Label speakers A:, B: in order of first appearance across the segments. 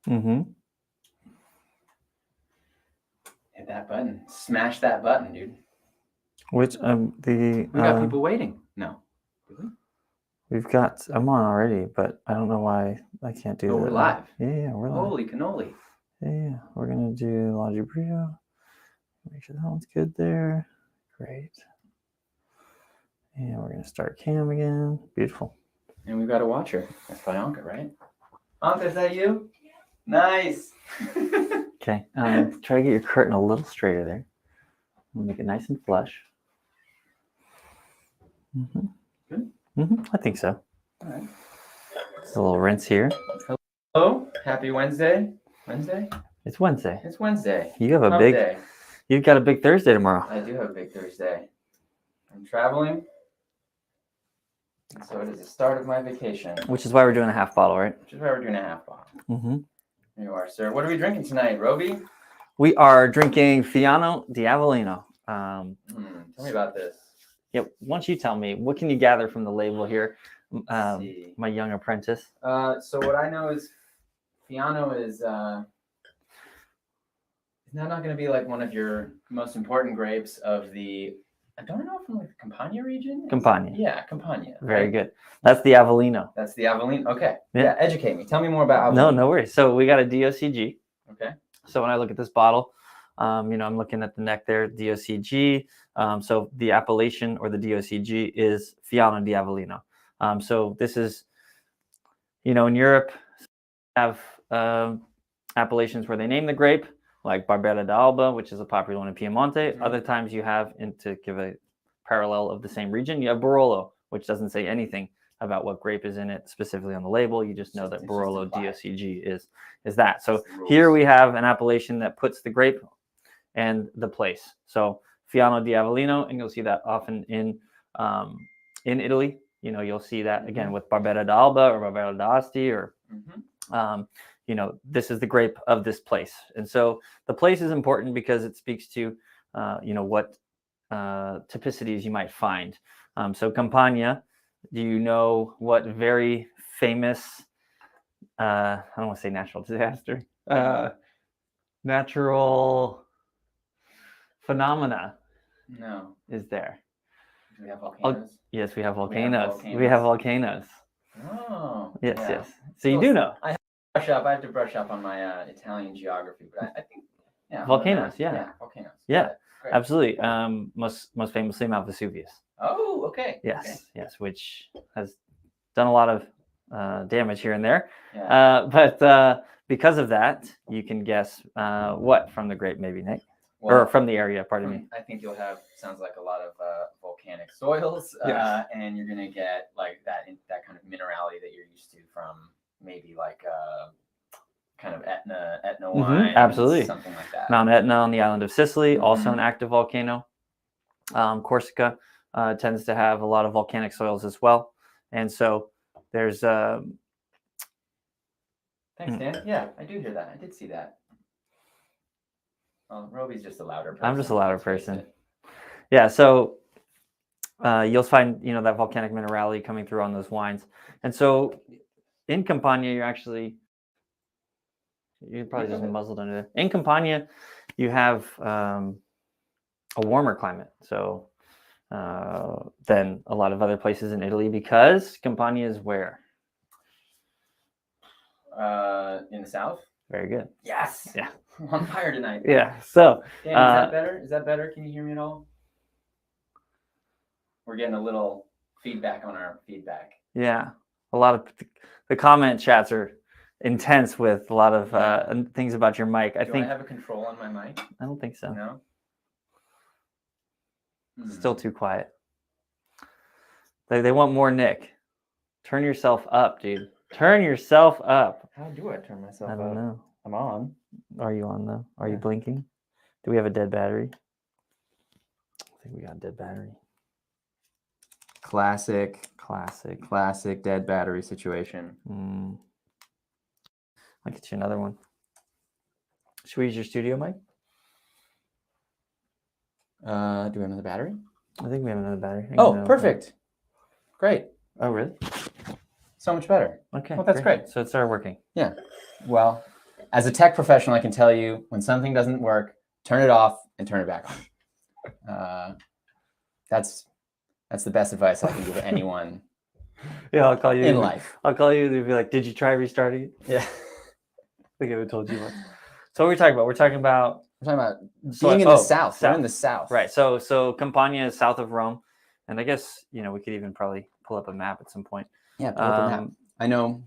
A: Mm-hmm.
B: Hit that button. Smash that button, dude.
A: Which
B: We got people waiting. No. Did we?
A: we've got I'm on already, but I don't know why I can't do that.
B: Oh, we're live.
A: Yeah, we're live.
B: Holy cannoli.
A: Yeah, we're gonna do Logic Brio. Make sure that one's good there. Great. And we're gonna start cam again. Beautiful.
B: And we've got a watcher. That's probably Anka, right? Anka, is that you? Nice.
A: Okay. Try to get your curtain a little straighter there. We'll make it nice and flush. Mm-hmm.
B: Good.
A: Mm-hmm. I think so.
B: All right.
A: Just a little rinse here.
B: Hello. Happy Wednesday. Wednesday?
A: It's Wednesday.
B: It's Wednesday.
A: You have a
B: Hump
A: big
B: day.
A: You've got a big Thursday tomorrow.
B: I do have a big Thursday. I'm traveling. So it is the start of my vacation.
A: Which is why we're doing a half bottle, right?
B: Which is why we're doing a half bottle.
A: Mm-hmm.
B: Here you are, sir. What are we drinking tonight, Roby?
A: We are drinking Fiano di Avellino.
B: Tell me about this.
A: Yeah, why don't you tell me, what can you gather from the label here, my young apprentice?
B: So what I know is Fiano is that not going to be like one of your most important grapes of the, I don't know, from like the Campania region?
A: Campania.
B: Yeah, Campania.
A: Very good. That's the Avellino.
B: That's the Avellino. Okay. Yeah, educate me. Tell me more about
A: Avellino. No worries. So we got a DOCG.
B: Okay.
A: So when I look at this bottle, I'm looking at the neck there, DOCG. So the appellation or the DOCG is Fiano di Avellino. So this is, in Europe, have appellations where they name the grape, like Barbera d'Alba, which is a popular one in Piemonte. Mm-hmm. Other times you have, and to give a parallel of the same region, you have Barolo, which doesn't say anything about what grape is in it specifically on the label. You just know that Barolo DOCG is that. So here we have an appellation that puts the grape and the place. So Fiano di Avellino, and you'll see that often in Italy. You'll see that again with Barbera d'Alba or Barbera d'Asti, or this is the grape of this place. And so the place is important because it speaks to what typicities you might find. So Campania, do you know what very famous I don't want to say natural disaster, natural phenomena is there?
B: Do we have volcanoes?
A: Yes, we have volcanoes. We have volcanoes.
B: Oh.
A: Yes. So you do know.
B: I have to brush up on my Italian geography, but I think
A: volcanoes. Yeah,
B: volcanoes.
A: Yeah, absolutely. Most famously Mount Vesuvius.
B: Oh, okay.
A: Yes, which has done a lot of damage here and there.
B: Yeah.
A: But because of that, you can guess what from the grape, maybe, Nick? Or from the area, pardon me.
B: I think you'll have, sounds like a lot of volcanic soils, yes. And you're going to get like that kind of minerality that you're used to from maybe like kind of Etna wine.
A: Absolutely.
B: Something like that.
A: Mount Etna on the island of Sicily, also an active volcano. Corsica tends to have a lot of volcanic soils as well. And so there's...
B: Thanks, Dan. Yeah, I do hear that. I did see that. Well, Roby's just a louder person.
A: I'm just a louder person. Yeah, so you'll find, that volcanic minerality coming through on those wines. And so in Campania, you're probably just muzzled under there. In Campania, you have a warmer climate. So than a lot of other places in Italy, because Campania is where?
B: In the south.
A: Very good.
B: Yes.
A: Yeah.
B: I'm on fire tonight.
A: Yeah. So.
B: Dan, is that better? Is that better? Can you hear me at all? We're getting a little feedback on our feedback.
A: Yeah. A lot of the comment chats are intense with a lot of things about your mic.
B: Do I have a control on my mic?
A: I don't think so.
B: No.
A: Still too quiet. They want more Nick. Turn yourself up, dude. Turn yourself up.
B: How do I turn myself up?
A: I don't know.
B: I'm on.
A: Are you on though? Are you blinking? Do we have a dead battery? I think we got a dead battery.
B: Classic dead battery situation.
A: I'll get you another one. Should we use your studio mic?
B: Do we have another battery?
A: I think we have another battery.
B: Oh, perfect. Great.
A: Oh, really?
B: So much better.
A: Okay.
B: Well, that's great.
A: So it started working.
B: Yeah. Well, As a tech professional, I can tell you when something doesn't work, turn it off and turn it back on. That's the best advice I can give anyone.
A: Yeah, I'll call you
B: in life.
A: I'll call you and be like, "Did you try restarting it?"
B: Yeah.
A: I think I haven't told you once. So what are we talking about? We're talking about
B: being in the South. We're in the South.
A: Right. So Campania is south of Rome, and I guess we could even probably pull up a map at some point.
B: Yeah, pull up a map. I know.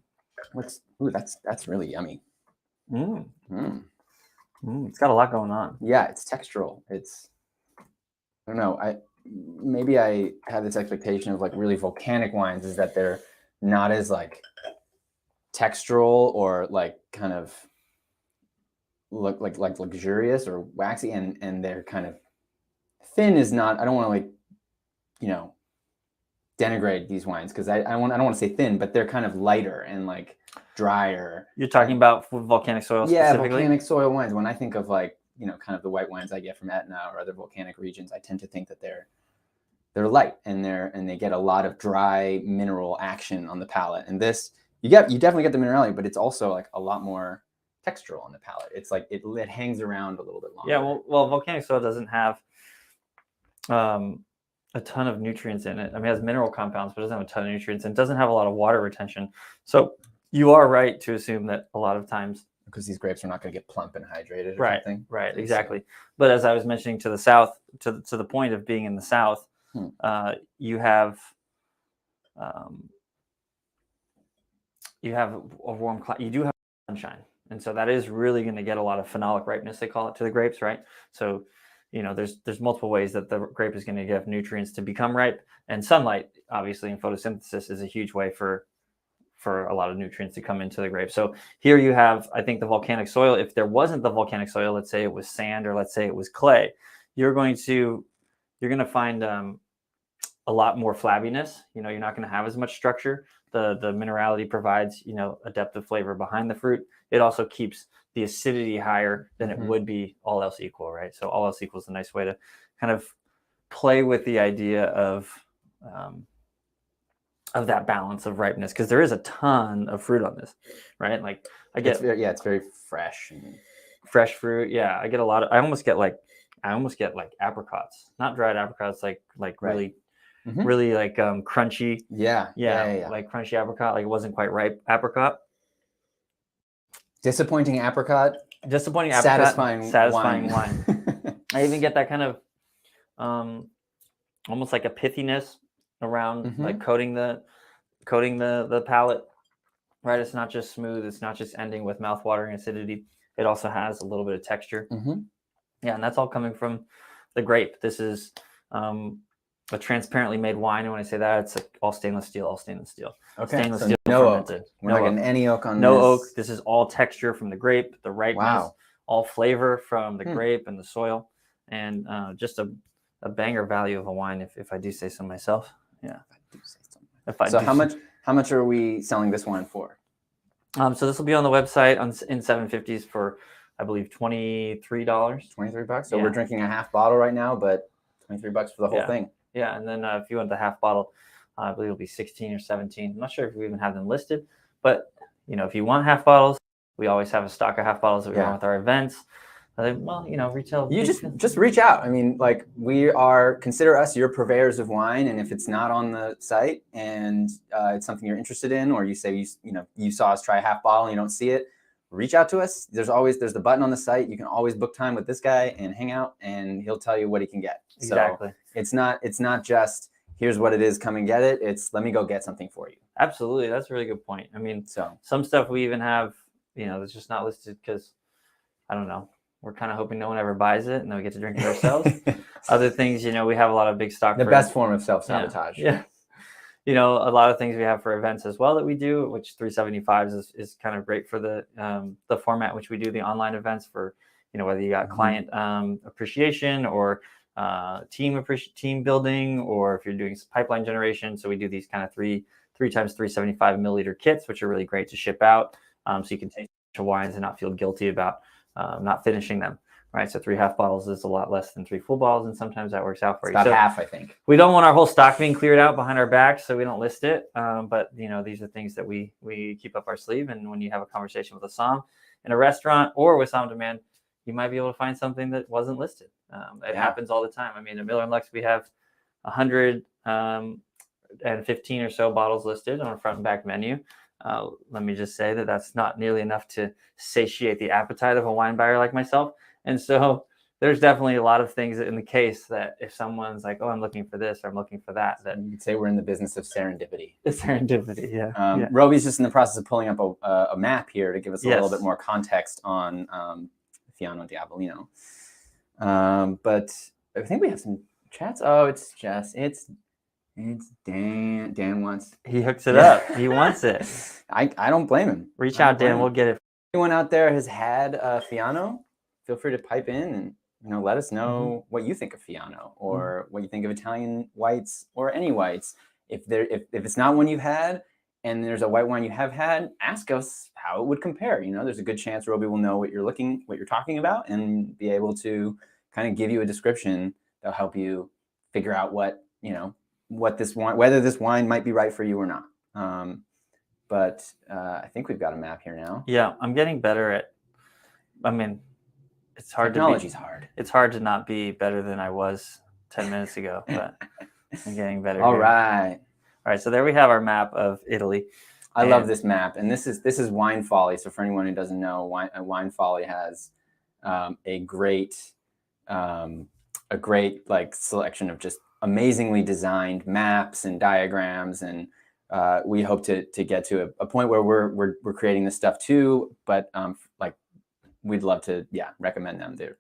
B: That's really yummy.
A: It's got a lot going on.
B: Yeah, it's textural. It's, I don't know. Maybe I have this expectation of like really volcanic wines is that they're not as like textural or like kind of look like luxurious or waxy, and they're kind of thin is not. I don't want to like, denigrate these wines because I don't want to say thin, but they're kind of lighter and like drier.
A: You're talking about volcanic soil specifically?
B: Yeah, volcanic soil wines. When I think of like, kind of the white wines I get from Etna or other volcanic regions, I tend to think that they're light and they get a lot of dry mineral action on the palate. And this, you definitely get the minerality, but it's also like a lot more textural on the palate. It's like it hangs around a little bit longer.
A: Yeah, well, volcanic soil doesn't have a ton of nutrients in it. I mean, it has mineral compounds, but it doesn't have a ton of nutrients, and it doesn't have a lot of water retention. So you are right to assume that a lot of times,
B: because these grapes are not going to get plump and hydrated or
A: right,
B: something.
A: Right, exactly. But as I was mentioning to the south, to the point of being in the south, you have a warm climate. You do have sunshine, and so that is really going to get a lot of phenolic ripeness, they call it, to the grapes, right? So there's multiple ways that the grape is going to get nutrients to become ripe, and sunlight, obviously, and photosynthesis is a huge way for a lot of nutrients to come into the grape. So here you have, I think, the volcanic soil. If there wasn't the volcanic soil, let's say it was sand or let's say it was clay, you're going to find a lot more flabbiness. You're not going to have as much structure. The minerality provides a depth of flavor behind the fruit. It also keeps the acidity higher than it would be all else equal, right? So all else equal is a nice way to kind of play with the idea of that balance of ripeness, because there is a ton of fruit on this, right? Like
B: it's very fresh and
A: fresh fruit. Yeah, I get a lot of. I almost get like apricots, not dried apricots, like really, really like crunchy.
B: Yeah,
A: like crunchy apricot. Like it wasn't quite ripe apricot.
B: Disappointing apricot.
A: Satisfying wine. I even get that kind of almost like a pithiness around like coating the palate, right? It's not just smooth. It's not just ending with mouthwatering acidity. It also has a little bit of texture. Yeah, and that's all coming from the grape. This is a transparently made wine, and when I say that, it's like all stainless steel.
B: Okay,
A: stainless
B: so
A: steel
B: no
A: fermented.
B: oak. We're not getting any oak on
A: no
B: this.
A: oak. This is all texture from the grape, the ripeness, all flavor from the grape and the soil, and just a banger value of a wine, if I do say so myself. Yeah.
B: So how much are we selling this wine for?
A: So this will be on the website in 750s for, I believe, $23.
B: $23. So we're drinking a half bottle right now, but $23 for the whole thing.
A: Yeah, and then if you want the half bottle, I believe it'll be 16 or 17. I'm not sure if we even have them listed, but if you want half bottles, we always have a stock of half bottles that we run with our events. Well, retail.
B: You just reach out. I mean, like consider us your purveyors of wine, and if it's not on the site and it's something you're interested in, or you say you saw us try a half bottle and you don't see it, reach out to us. There's the button on the site. You can always book time with this guy and hang out, and he'll tell you what he can get.
A: Exactly.
B: So it's not just here's what it is, come and get it. It's let me go get something for you.
A: Absolutely, that's a really good point. I mean, some stuff we even have, that's just not listed because I don't know. We're kind of hoping no one ever buys it, and then we get to drink it ourselves. Other things, we have a lot of big stock.
B: The best form of self-sabotage.
A: Yeah. A lot of things we have for events as well that we do, which 375s is kind of great for the format in which we do the online events for, whether you got client appreciation or team building, or if you're doing pipeline generation. So we do these kind of three times 375 milliliter kits, which are really great to ship out. So you can taste wines and not feel guilty about not finishing them, right? So 3 half bottles is a lot less than 3 full bottles, and sometimes that works out for you.
B: About half, I think.
A: We don't want our whole stock being cleared out behind our backs, so we don't list it. But these are things that we keep up our sleeve. And when you have a conversation with Assam, in a restaurant or with Sound Demand, you might be able to find something that wasn't listed. It happens all the time. I mean, at Miller and Lux, we have 115 or so bottles listed on a front and back menu. Let me just say that that's not nearly enough to satiate the appetite of a wine buyer like myself. And so there's definitely a lot of things in the case that if someone's like, oh, I'm looking for this or I'm looking for that, that
B: you could say we're in the business of serendipity.
A: Serendipity, yeah.
B: Roby's just in the process of pulling up a map here to give us a little bit
A: Yes.
B: more context on Fiano Diavolino. But I think we have some chats. Oh, it's Dan. Dan wants.
A: He hooks it up. He wants it.
B: I don't blame him.
A: Reach out, Dan. We'll get it.
B: Anyone out there has had Fiano, feel free to pipe in and let us know what you think of Fiano or what you think of Italian whites or any whites. If it's not one you've had and there's a white wine you have had, ask us how it would compare. There's a good chance Roby will know what you're talking about and be able to kind of give you a description that'll help you figure out what this wine, whether this wine might be right for you or not. But I think we've got a map here now.
A: Yeah, I'm getting better at. I mean, it's hard.
B: Technology's hard.
A: It's hard to not be better than I was 10 minutes ago, but I'm getting better.
B: All right.
A: So there we have our map of Italy.
B: I love this map, and this is Wine Folly. So for anyone who doesn't know, Wine Folly has a great like selection of just amazingly designed maps and diagrams, and we hope to get to a point where we're creating this stuff too. But like we'd love to recommend them. They're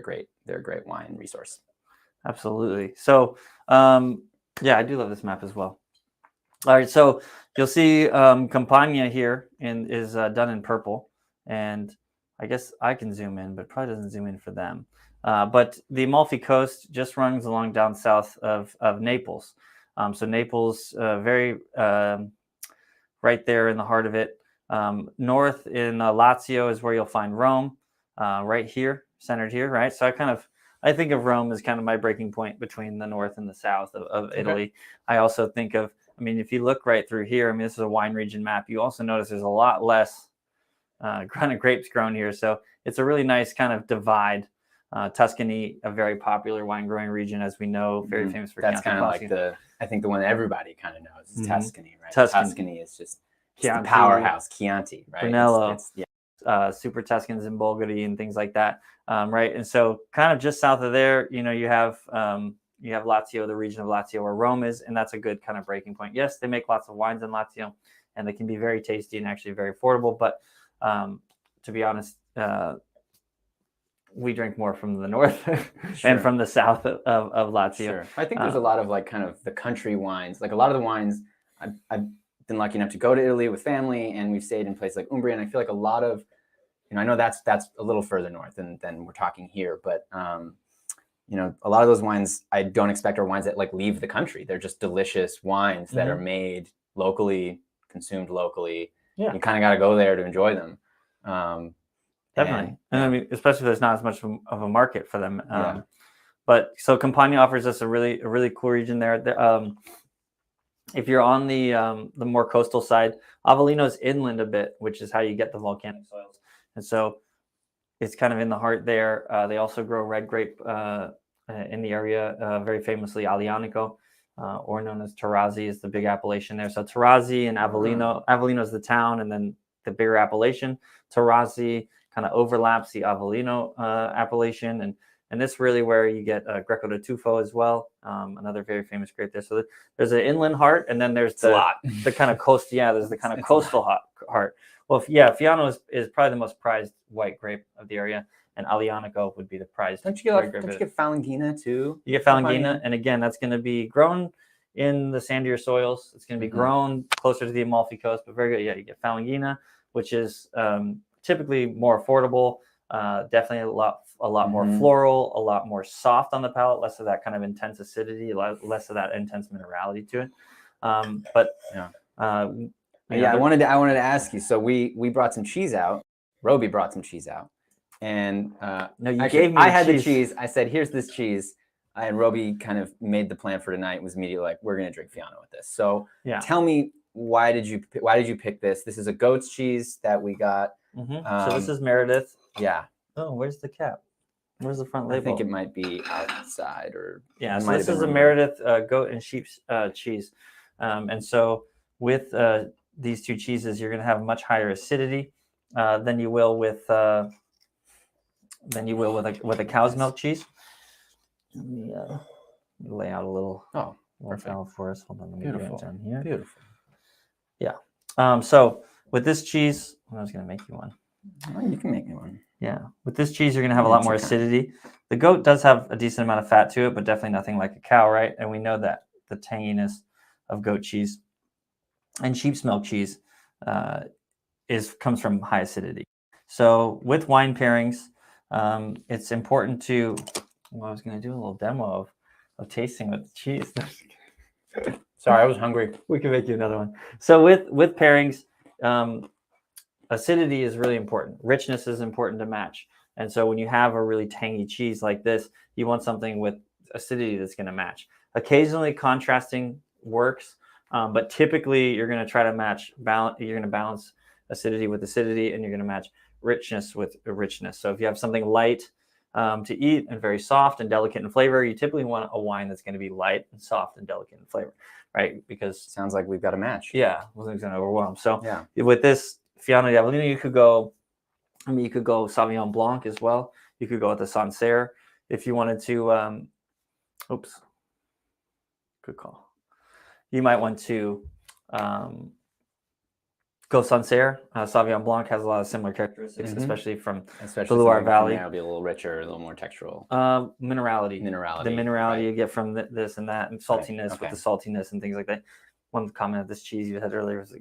B: great. They're a great wine resource.
A: Absolutely. So I do love this map as well. All right, so you'll see Campania here is done in purple, and I guess I can zoom in, but it probably doesn't zoom in for them. But the Amalfi Coast just runs along down south of Naples. So Naples, very right there in the heart of it. North in Lazio is where you'll find Rome, right here, centered here, right? So I think of Rome as kind of my breaking point between the north and the south of Italy. I also think of, if you look right through here, this is a wine region map. You also notice there's a lot less kind of grapes grown here. So it's a really nice kind of divide. Tuscany, a very popular wine growing region, as we know, very famous for.
B: That's kind of like I think the one that everybody kind of knows is Tuscany, right? Tuscany is just the powerhouse. Chianti, right?
A: Brunello, Super Tuscans and Bulgari and things like that, right? And so kind of just south of there, you have Lazio, the region of Lazio where Rome is, and that's a good kind of breaking point. Yes, they make lots of wines in Lazio, and they can be very tasty and actually very affordable. But to be honest, we drink more from the north and from the south of Lazio.
B: Sure. I think there's a lot of like kind of the country wines. Like a lot of the wines, I've been lucky enough to go to Italy with family, and we've stayed in places like Umbria. And I feel like a lot of, I know that's a little further north than we're talking here, but a lot of those wines I don't expect are wines that like leave the country. They're just delicious wines that are made locally, consumed locally. Yeah. You kind of got to go there to enjoy them.
A: Definitely. And especially if there's not as much of a market for them. But so Campania offers us a really cool region there. If you're on the more coastal side, Avellino's inland a bit, which is how you get the volcanic soils. And so it's kind of in the heart there. They also grow red grape in the area, very famously Aglianico, or known as Tarazi is the big appellation there. So Tarazi and Avellino. Avellino is the town, and then the bigger appellation. Tarazi kind of overlaps the Avellino appellation, and this really where you get Greco de Tufo as well, another very famous grape there. So there's an inland heart, and then there's the kind of coast. Yeah, there's the kind of coastal heart. Well, Fiano is probably the most prized white grape of the area, and Aglianico would be the prized.
B: Don't you get Falanghina too?
A: You get Falanghina, and again, that's going to be grown in the sandier soils. It's going to be grown closer to the Amalfi Coast, but very good. Yeah, you get Falanghina, which is typically more affordable, definitely a lot more floral, a lot more soft on the palate, less of that kind of intense acidity, less of that intense minerality to it.
B: I wanted to ask you. So we brought some cheese out. Roby brought some cheese out, and
A: gave me. I had the cheese.
B: I said, "Here's this cheese," and Roby kind of made the plan for tonight. Was immediately like, "We're gonna drink Fiano with this." So tell me, why did you pick this? This is a goat's cheese that we got
A: So this is Meredith.
B: Yeah.
A: Oh, where's the cap? Where's the front
B: I
A: label?
B: think it might be outside or
A: yeah.
B: it
A: So
B: might
A: this
B: have
A: is
B: been
A: a
B: removed.
A: Meredith goat and sheep cheese, and so with these two cheeses, you're going to have much higher acidity than you will with a cow's milk cheese. Let me lay out a little towel for us. Hold on, let me get it down here.
B: Beautiful.
A: Yeah. So with this cheese, I was going to make you one.
B: Well, you can make me one.
A: Yeah. With this cheese, you're going to have a lot more acidity. The goat does have a decent amount of fat to it, but definitely nothing like a cow, right? And we know that the tanginess of goat cheese and sheep's milk cheese comes from high acidity. So with wine pairings, it's important to. Well, I was going to do a little demo of tasting with the cheese.
B: Sorry, I was hungry.
A: We can make you another one. So with pairings, acidity is really important. Richness is important to match. And so when you have a really tangy cheese like this, you want something with acidity that's going to match. Occasionally, contrasting works, but typically you're going to try to match balance. You're going to balance acidity with acidity, and you're going to match richness with richness. So if you have something light to eat and very soft and delicate in flavor, you typically want a wine that's going to be light and soft and delicate in flavor, right? Because
B: sounds like we've got a match.
A: Yeah, wasn't going to overwhelm. So
B: yeah,
A: with this Fiano di Avellino, you could go Sauvignon Blanc as well. You could go with the Sancerre if you wanted to. Good call. You might want to go Sancerre. Sauvignon Blanc has a lot of similar characteristics, especially from the Loire Valley.
B: It'll be a little richer, a little more textural.
A: Minerality. The minerality you get from this and that, and saltiness with the saltiness and things like that. One comment of this cheese you had earlier was,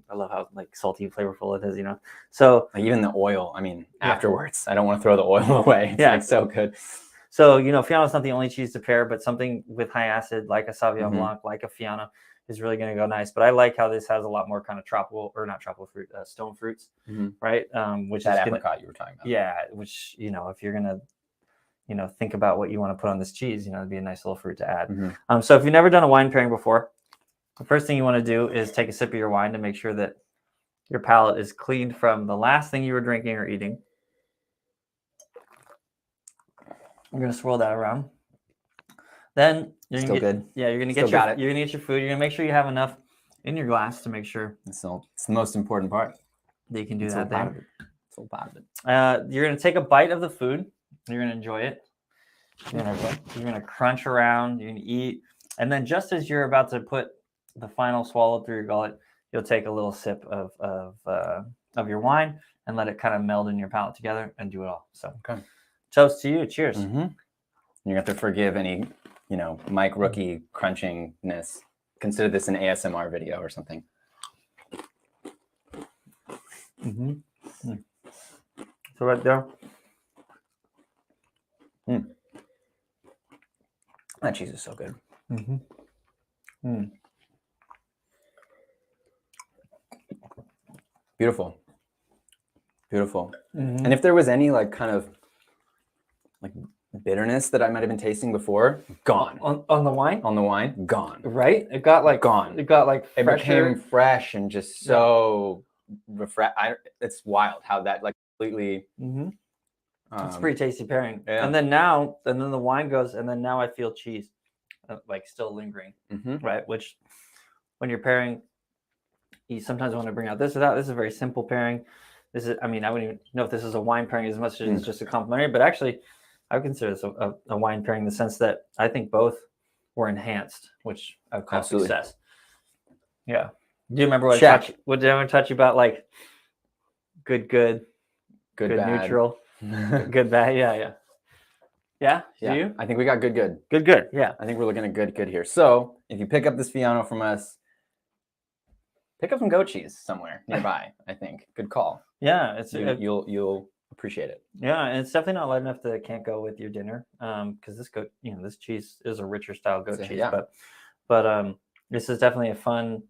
A: I love how salty and flavorful it is, So
B: even the oil, afterwards, I don't want to throw the oil away. It's so good.
A: So, Fiano is not the only cheese to pair, but something with high acid, like a Sauvignon Blanc, like a Fiano, is really going to go nice. But I like how this has a lot more kind of not tropical fruit, stone fruits, right? Which
B: that
A: is
B: apricot you were talking about.
A: Yeah, which, if you're going to, think about what you want to put on this cheese, it'd be a nice little fruit to add. So if you've never done a wine pairing before, the first thing you want to do is take a sip of your wine to make sure that your palate is cleaned from the last thing you were drinking or eating. I'm going to swirl that around. Then you're going to get, yeah, you're going to get your food. You're going to make sure you have enough in your glass to make sure.
B: It's the most important part.
A: That you can do that there.
B: It's all part of it.
A: You're going to take a bite of the food. You're going to enjoy it. You're going to crunch around. You're going to eat. And then just as you're about to put the final swallow through your gullet, you'll take a little sip of your wine and let it kind of meld in your palate together and do it all. So, toast to you. Cheers.
B: You have to forgive any, Mike Rookie crunchingness. Consider this an ASMR video or something.
A: So right there.
B: That cheese is so good. Beautiful. And if there was any kind of bitterness that I might have been tasting before, gone.
A: On the wine?
B: On the wine, gone.
A: Right? It got
B: gone.
A: It got
B: it became fresh and just so it's wild how that completely.
A: It's a pretty tasty pairing.
B: Yeah.
A: And then the wine goes, and then now I feel cheese still lingering, right? Which when you're pairing, you sometimes want to bring out this or that. This is a very simple pairing. This is, I wouldn't even know if this is a wine pairing as much as it's just a complementary, but actually I would consider this a wine pairing in the sense that I think both were enhanced, which I would call success. Yeah. Do you remember what did I touch you about? Good, bad. Neutral, good, bad. Yeah. Do you?
B: I think we got good.
A: Good. Yeah.
B: I think we're looking at good here. So if you pick up this Fiano from us, pick up some goat cheese somewhere nearby. I think good call.
A: Yeah,
B: you'll appreciate it.
A: Yeah, and it's definitely not light enough that it can't go with your dinner. Because this goat, this cheese is a richer style goat cheese. Yeah. But this is definitely a fun.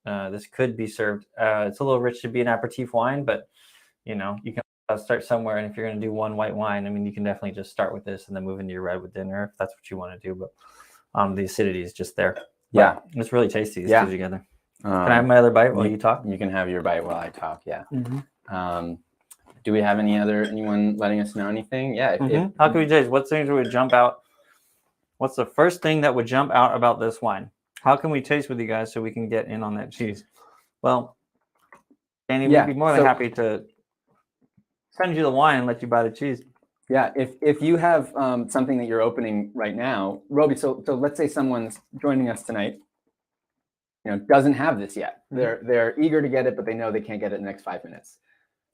A: This could be served. It's a little rich to be an aperitif wine, but you can start somewhere. And if you're going to do one white wine, you can definitely just start with this and then move into your red with dinner if that's what you want to do. But the acidity is just there. But it's really tasty. These two together. Can I have my other bite while you talk?
B: You can have your bite while I talk. Yeah. Do we have anyone letting us know anything? Yeah.
A: How can we taste? What things would jump out? What's the first thing that would jump out about this wine? How can we taste with you guys so we can get in on that cheese? Well, Danny, we'd be more than happy to send you the wine and let you buy the cheese.
B: Yeah, if you have something that you're opening right now, Roby. So let's say someone's joining us tonight. Doesn't have this yet. They're eager to get it, but they know they can't get it in the next 5 minutes.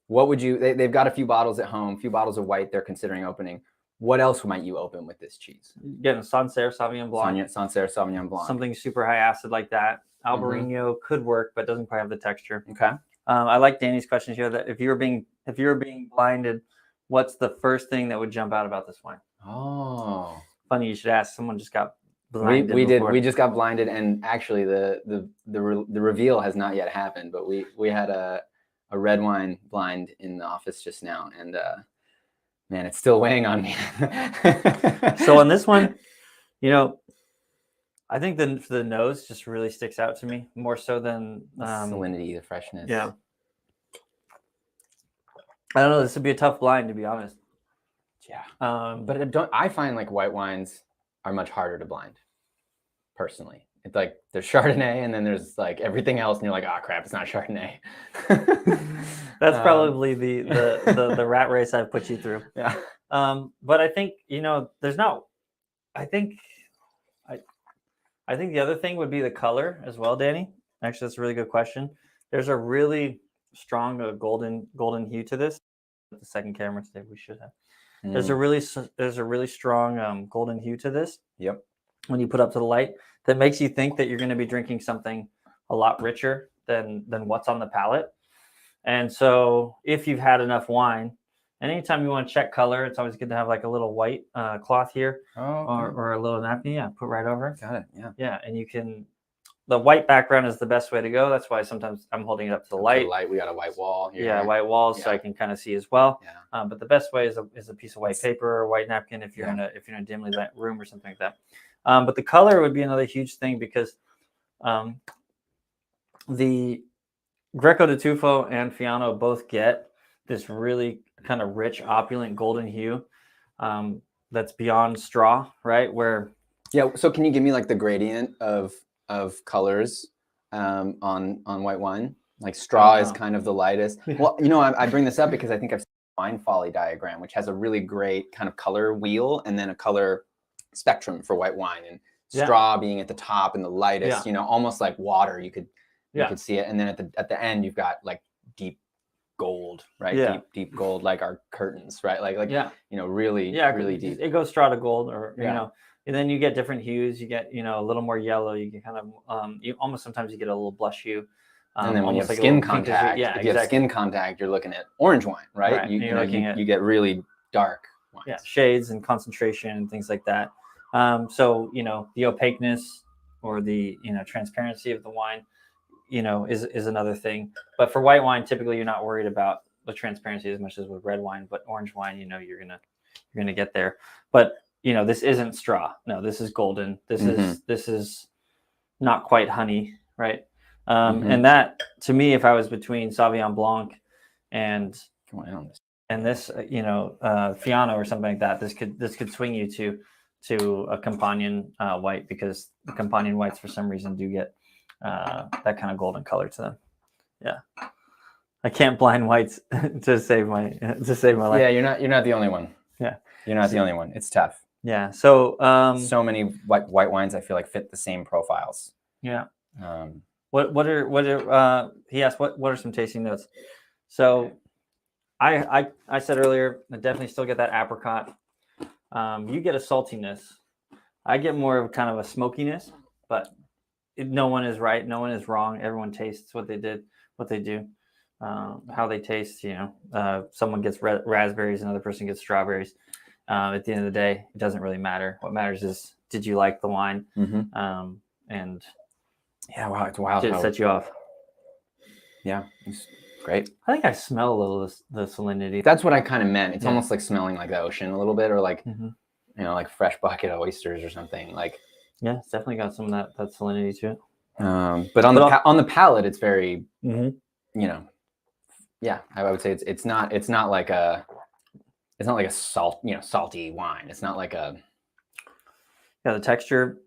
B: What would you? They've got a few bottles at home, a few bottles of white they're considering opening. What else might you open with this cheese?
A: Getting Sancerre Sauvignon Blanc.
B: Sancerre Sauvignon Blanc.
A: Something super high acid like that. Albarino could work, but doesn't quite have the texture.
B: Okay.
A: I like Danny's question here. That if you were being blinded, what's the first thing that would jump out about this wine?
B: Oh,
A: funny you should ask. Someone just got blinded.
B: We did. We just got blinded, and actually, the reveal has not yet happened. But we had a red wine blind in the office just now, and man, it's still weighing on me.
A: So on this one, I think the nose just really sticks out to me more so than
B: salinity, the freshness.
A: Yeah. I don't know. This would be a tough blind, to be honest.
B: Yeah. But I find like white wines are much harder to blind. Personally, it's like there's Chardonnay, and then there's like everything else, and you're like, oh crap, it's not Chardonnay.
A: That's probably the rat race I've put you through.
B: Yeah.
A: But I think there's not. I think the other thing would be the color as well, Danny. Actually, that's a really good question. There's a really strong golden hue to this. The second camera today we should have. There's a really strong golden hue to this.
B: Yep.
A: When you put up to the light, that makes you think that you're going to be drinking something a lot richer than what's on the palate. And so if you've had enough wine, and anytime you want to check color, it's always good to have like a little white cloth here or a little napkin. Yeah, put right over.
B: Got it. Yeah.
A: Yeah, and you can. The white background is the best way to go. That's why sometimes I'm holding it up to the light.
B: We got a white wall here.
A: Yeah, white walls, so I can kind of see as well.
B: Yeah.
A: But the best way is a piece of white paper or white napkin if you're in a dimly lit room or something like that. But the color would be another huge thing because the Greco de Tufo and Fiano both get this really kind of rich, opulent golden hue that's beyond straw, right?
B: So can you give me like the gradient of colors on white wine? Like straw is kind of the lightest. Well, I bring this up because I think I've seen a wine folly diagram, which has a really great kind of color wheel and then a color spectrum for white wine, and straw being at the top and the lightest. Almost like water. You could see it, and then at the end you've got like deep gold, right?
A: Yeah.
B: Deep gold, like our curtains, right? Really deep.
A: It goes straw to gold, and then you get different hues. You get a little more yellow. You get kind of you almost sometimes you get a little blush hue.
B: And then when you have skin contact, if you have skin contact, you're looking at orange wine, right? You get really dark wines.
A: Yeah, shades and concentration and things like that. So the opaqueness or the transparency of the wine, is another thing. But for white wine, typically you're not worried about the transparency as much as with red wine. But orange wine, you're gonna get there. But this isn't straw. No, this is golden. This is not quite honey, right? And that, to me, if I was between Sauvignon Blanc and this, Fiano or something like that, this could swing you to a companion white, because the companion whites for some reason do get that kind of golden color to them. Yeah, I can't blind whites to save my life.
B: Yeah, you're not the only one.
A: Yeah,
B: you're not the only one. It's tough.
A: Yeah. So
B: so many white wines I feel like fit the same profiles.
A: Yeah. What are he asked what are some tasting notes? So I said earlier, I definitely still get that apricot. You get a saltiness. I get more of kind of a smokiness, but no one is right, no one is wrong. Everyone tastes what they do, how they taste. Someone gets raspberries, another person gets strawberries. At the end of the day, it doesn't really matter. What matters is, did you like the wine? And
B: yeah, wow, it's wild.
A: Did it set you off?
B: Yeah, it's great.
A: I think I smell a little the salinity.
B: That's what I kind of meant. It's almost like smelling like the ocean a little bit, or like like fresh bucket of oysters or something. Like,
A: yeah, it's definitely got some of that salinity to it.
B: But on the palate, it's very
C: Yeah, I would say it's not like a salty wine. It's not like a
A: the texture.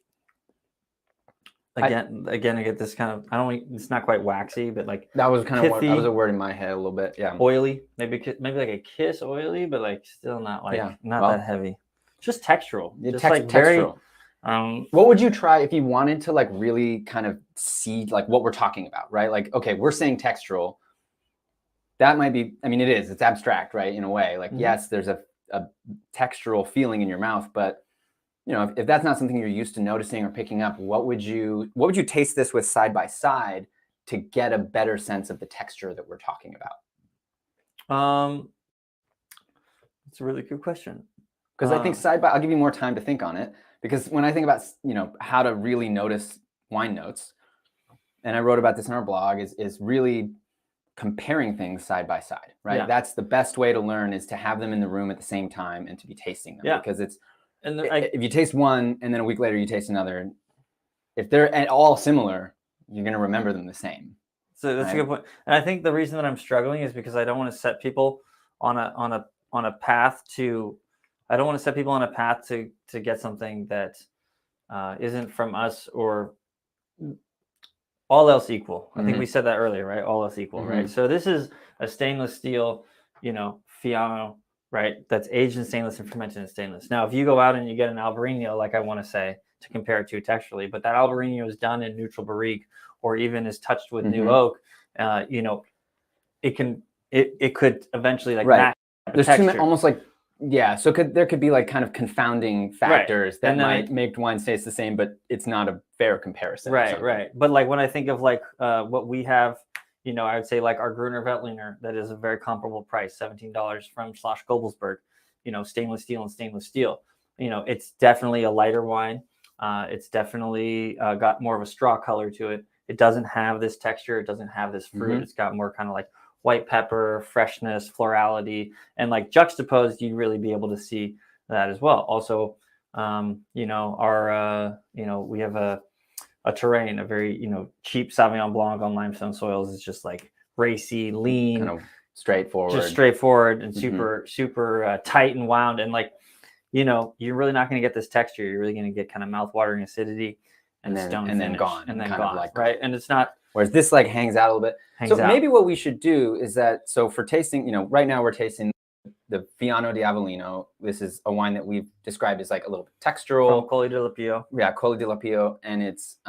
A: Again, I get this kind of, it's not quite waxy, but like
C: that was kind of what that was
A: pithy,
C: a word in my head a little bit. Yeah,
A: oily, maybe like a kiss oily, but like still not like not
C: well,
A: that heavy. Just textural, just like
C: textural.
A: very.
C: What would you try if you wanted to like really kind of see like what we're talking about, right? Like, okay, we're saying textural. That might be, I mean, it's abstract, right? In a way, like, yes, there's a textural feeling in your mouth, but you know, if that's not something you're used to noticing or picking up, what would you taste this with side by side to get a better sense of the texture that we're talking about?
A: It's a really good question.
C: Because I think I'll give you more time to think on it, because when I think about, you know, how to really notice wine notes, and I wrote about this in our blog, is really comparing things side by side, right?
A: Yeah.
C: That's the best way to learn, is to have them in the room at the same time and to be tasting them.
A: Yeah.
C: Because if you taste one and then a week later you taste another, if they're at all similar, you're going to remember them the same.
A: So that's a good point. And I think the reason that I'm struggling is because I don't want to set people on a path to, I don't want to set people on a path to get something that isn't from us, or all else equal. I think we said that earlier, right? All else equal, right? So this is a stainless steel, you know, Fiano, right? That's aged in stainless and fermented in stainless. Now, if you go out and you get an Albarino, like I want to say, to compare it to texturally, but that Albarino is done in neutral barrique, or even is touched with new oak, you know, it could eventually like match
C: There's almost like, yeah. So there could be like kind of confounding factors that might make wines taste the same, but it's not a fair comparison.
A: Right. But like when I think of like what we have, you know, I would say like our Gruner Veltliner, that is a very comparable price, $17 from Schloss Gobelsberg, you know, stainless steel and stainless steel. You know, it's definitely a lighter wine. It's definitely got more of a straw color to it. It doesn't have this texture. It doesn't have this fruit. It's got more kind of like white pepper, freshness, florality, and like juxtaposed, you'd really be able to see that as well. Also, you know, our, you know, we have a terrain, a very, you know, cheap Sauvignon Blanc on limestone soils. It's just like racy, lean,
C: kind of straightforward,
A: and super tight and wound. And like, you know, you're really not going to get this texture. You're really going to get kind of mouth-watering acidity and then gone,
C: like,
A: right? And it's not.
C: Whereas this like hangs out a little bit. Maybe what we should do is that, so for tasting, you know, right now we're tasting the Fiano di Avellino. This is a wine that we've described as like a little bit textural.
A: From Colli di Lapio.
C: Yeah, Colli di Lapio, and it's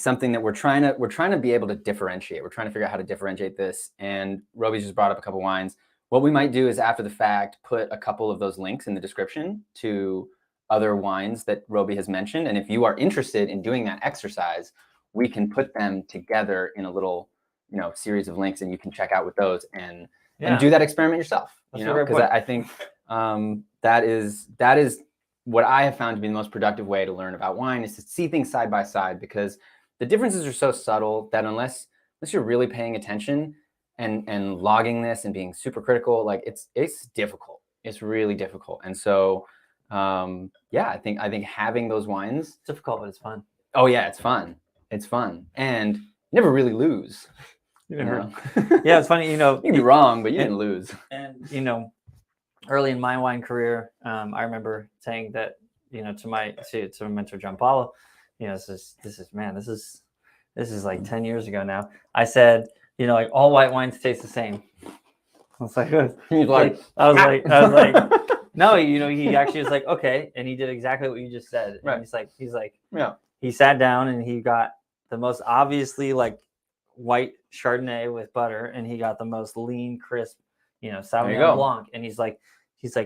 C: something that we're trying to be able to differentiate. We're trying to figure out how to differentiate this. And Roby's just brought up a couple wines. What we might do is, after the fact, put a couple of those links in the description to other wines that Roby has mentioned. And if you are interested in doing that exercise, we can put them together in a little, you know, series of links, and you can check out with those and do that experiment yourself. You know, because I think that is what I have found to be the most productive way to learn about wine, is to see things side by side, because the differences are so subtle that unless you're really paying attention and logging this and being super critical, like it's difficult. It's really difficult. And so yeah, I think having those wines,
A: it's difficult, but it's fun.
C: Oh yeah, it's fun. It's fun, and you never really lose. You know?
A: Yeah, it's funny. You know,
C: you can be wrong, but you didn't lose.
A: And you know, early in my wine career, I remember saying that, you know, to my mentor John Paulo, you know, this is like 10 years ago now. I said, you know, like all white wines taste the same. I was like, I was like, no, you know, he actually was like, okay, and he did exactly what you just said. And he's like,
C: yeah.
A: He sat down and he got the most obviously like white Chardonnay with butter, and he got the most lean, crisp, you know, Sauvignon Blanc. And he's like,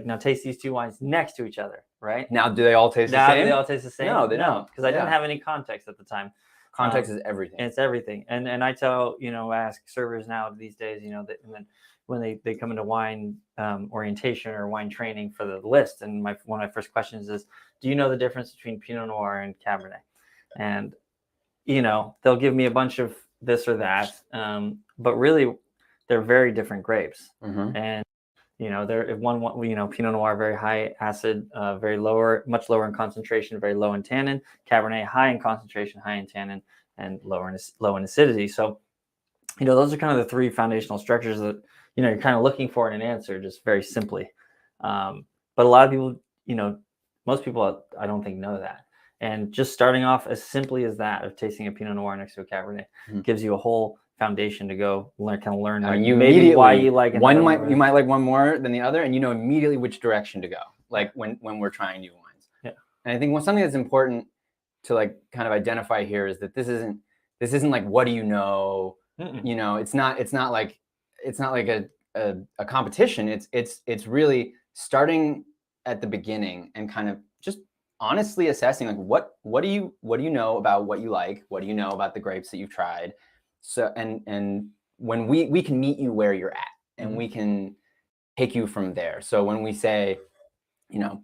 A: now taste these two wines next to each other, right?
C: Now, do they all taste the same?
A: Do they all taste the same?
C: No, they don't.
A: Because I didn't have any context at the time.
C: Context is everything.
A: It's everything. And I tell, you know, ask servers now these days, you know, and then when they come into wine orientation or wine training for the list, and one of my first questions is, do you know the difference between Pinot Noir and Cabernet? And, you know, they'll give me a bunch of this or that, but really they're very different grapes. And, you know, you know, Pinot Noir, very high acid, much lower in concentration, very low in tannin. Cabernet, high in concentration, high in tannin, and low in acidity. So those are kind of the three foundational structures that, you're kind of looking for in an answer, just very simply. But a lot of people, most people, I don't think know that. And just starting off as simply as that of tasting a Pinot Noir next to a Cabernet gives you a whole foundation to go learn.
C: I mean, you
A: maybe why you like
C: you might like one more than the other, and you know immediately which direction to go. Like when we're trying new wines.
A: Yeah. And
C: I think something that's important to like kind of identify here is that this isn't like what do you know? It's not like a competition. It's really starting at the beginning and kind of just honestly assessing like what do you know about what you like, what do you know about the grapes that you've tried. So and when we can meet you where you're at and we can take you from there. So when we say, do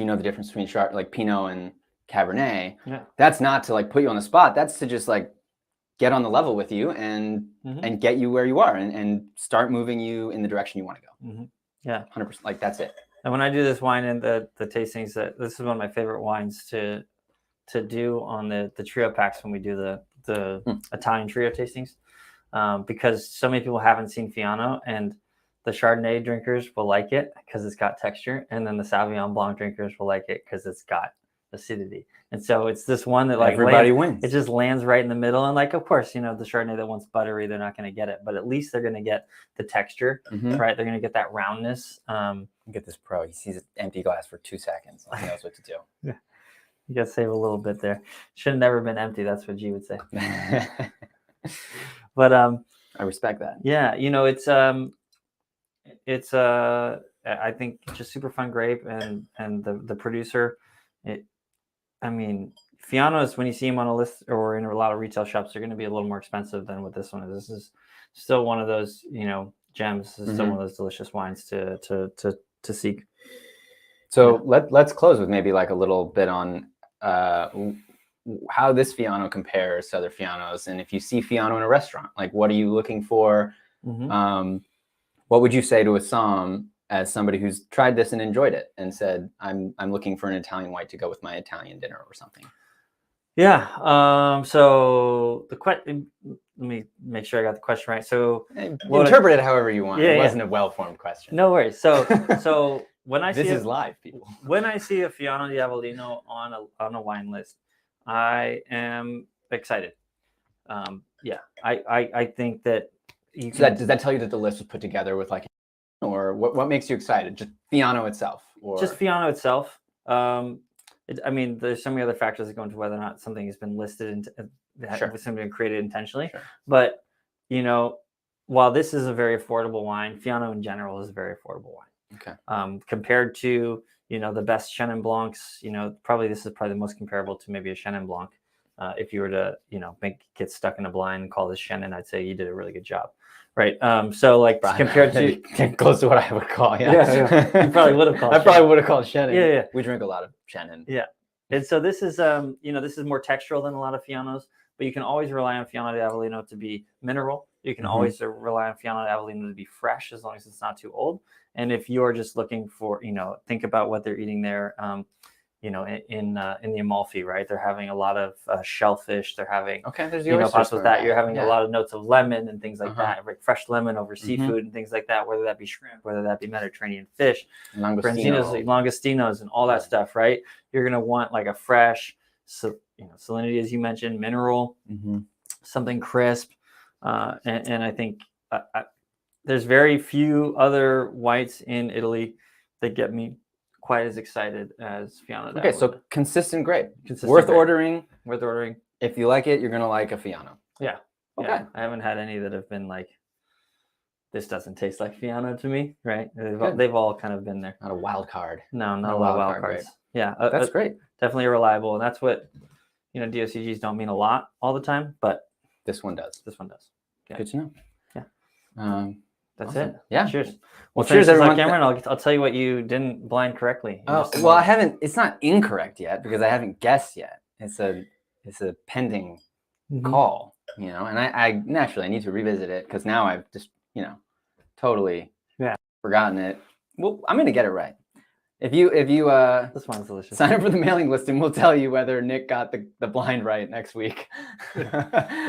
C: you know the difference between like Pinot and Cabernet?
A: Yeah.
C: That's not to like put you on the spot. That's to just like get on the level with you and get you where you are and start moving you in the direction you want to go.
A: Yeah.
C: 100%. Like that's it.
A: And when I do this wine and the tastings, this is one of my favorite wines to do on the trio packs when we do the Italian trio tastings, because so many people haven't seen Fiano, and the Chardonnay drinkers will like it because it's got texture, and then the Sauvignon Blanc drinkers will like it because it's got acidity. And so it's this one that like
C: everybody wins.
A: It just lands right in the middle. And like, of course, the Chardonnay that wants buttery, they're not going to get it, but at least they're going to get the texture, right? They're going to get that roundness.
C: Get this pro. He sees an empty glass for 2 seconds. He knows what to do.
A: Yeah. You got to save a little bit there. Should have never been empty. That's what G would say. But
C: I respect that.
A: Yeah, it's I think just super fun grape, and the producer. Fianos, when you see them on a list or in a lot of retail shops, they're going to be a little more expensive than what this one is. This is still one of those, gems. This is still one of those delicious wines to seek.
C: So let's close with maybe like a little bit on how this Fiano compares to other Fianos, and if you see Fiano in a restaurant, like what are you looking for? What would you say to a somm as somebody who's tried this and enjoyed it and said, I'm looking for an Italian white to go with my Italian dinner or something?
A: Yeah. So let me make sure I got the question right. So
C: interpret it however you want. It wasn't a well-formed question.
A: No worries. So when I
C: this is live, people.
A: When I see a Fiano di Avellino on a wine list, I am excited. I think that
C: does that tell you that the list was put together with like, or what makes you excited? Just Fiano itself, or
A: just Fiano itself. There's so many other factors that go into whether or not something has been listed and something been created intentionally.
C: Sure.
A: But while this is a very affordable wine, Fiano in general is a very affordable wine.
C: Okay.
A: Compared to the best Chenin Blancs, this is probably the most comparable to maybe a Chenin Blanc. If you were to get stuck in a blind and call this Chenin, I'd say you did a really good job. Right. So like compared to
C: close to what I would call,
A: you probably would have called.
C: I probably would have called Chenin.
A: Yeah.
C: We drink a lot of Chenin.
A: Yeah. And so this is this is more textural than a lot of Fianos, but you can always rely on Fiano di Avellino to be mineral. You can always rely on Fiano di Avellino to be fresh as long as it's not too old. And if you're just looking for, think about what they're eating there. In the Amalfi, right? They're having a lot of shellfish. They're having
C: there's the
A: pasta with that. You're having a lot of notes of lemon and things like that, like fresh lemon over seafood and things like that. Whether that be shrimp, whether that be Mediterranean fish, langostinos, and all that stuff, right? You're gonna want like a fresh, salinity as you mentioned, mineral, something crisp, and I think there's very few other whites in Italy that get me quite as excited as Fiano.
C: Okay, so consistent grape. Worth ordering. If you like it, you're gonna like a Fiano.
A: Yeah.
C: Okay.
A: Yeah. I haven't had any that have been like, this doesn't taste like Fiano to me, right? They've all kind of been there.
C: Not a wild card.
A: No, not a lot of wild cards. Yeah,
C: that's great.
A: Definitely reliable, and that's what DOCGs don't mean a lot all the time, but
C: this one does.
A: Yeah.
C: Good to know.
A: Yeah. That's
C: awesome.
A: it.
C: Yeah.
A: Cheers.
C: Well, cheers, everyone.
A: Cameron, I'll tell you what you didn't blind correctly.
C: Well, I haven't. It's not incorrect yet because I haven't guessed yet. It's a pending call, and I naturally need to revisit it because now I've just totally forgotten it. Well, I'm gonna get it right. If you
A: This one's delicious.
C: sign up for the mailing list, and we'll tell you whether Nick got the blind right next week.
A: We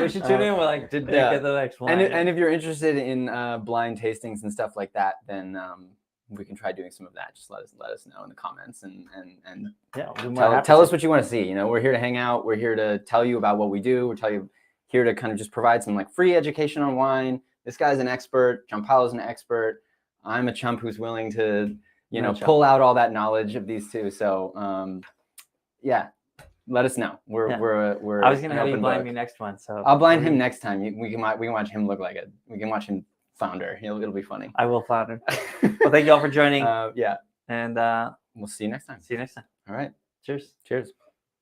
A: should tune in. We're like, did Nick
C: yeah.
A: get the next one?
C: And if you're interested in blind tastings and stuff like that, then we can try doing some of that. Just let us know in the comments and
A: yeah,
C: tell us what you want to see. You know, we're here to hang out. We're here to tell you about what we do. Here to kind of just provide some like free education on wine. This guy's an expert. Gianpaolo's an expert. I'm a chump who's willing to, pull out all that knowledge of these two. So, yeah, let us know. We're
A: I was gonna have you blind me next one, so
C: I'll blind him next time. We can watch him look like it. We can watch him flounder. It'll be funny.
A: I will flounder. Well, thank you all for joining.
C: Yeah,
A: and
C: we'll see you next time.
A: See you next time.
C: All right.
A: Cheers.
C: Cheers.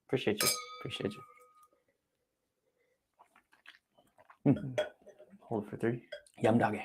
A: Appreciate you.
C: Appreciate you.
A: Hold it for 3.
C: Yum doggy.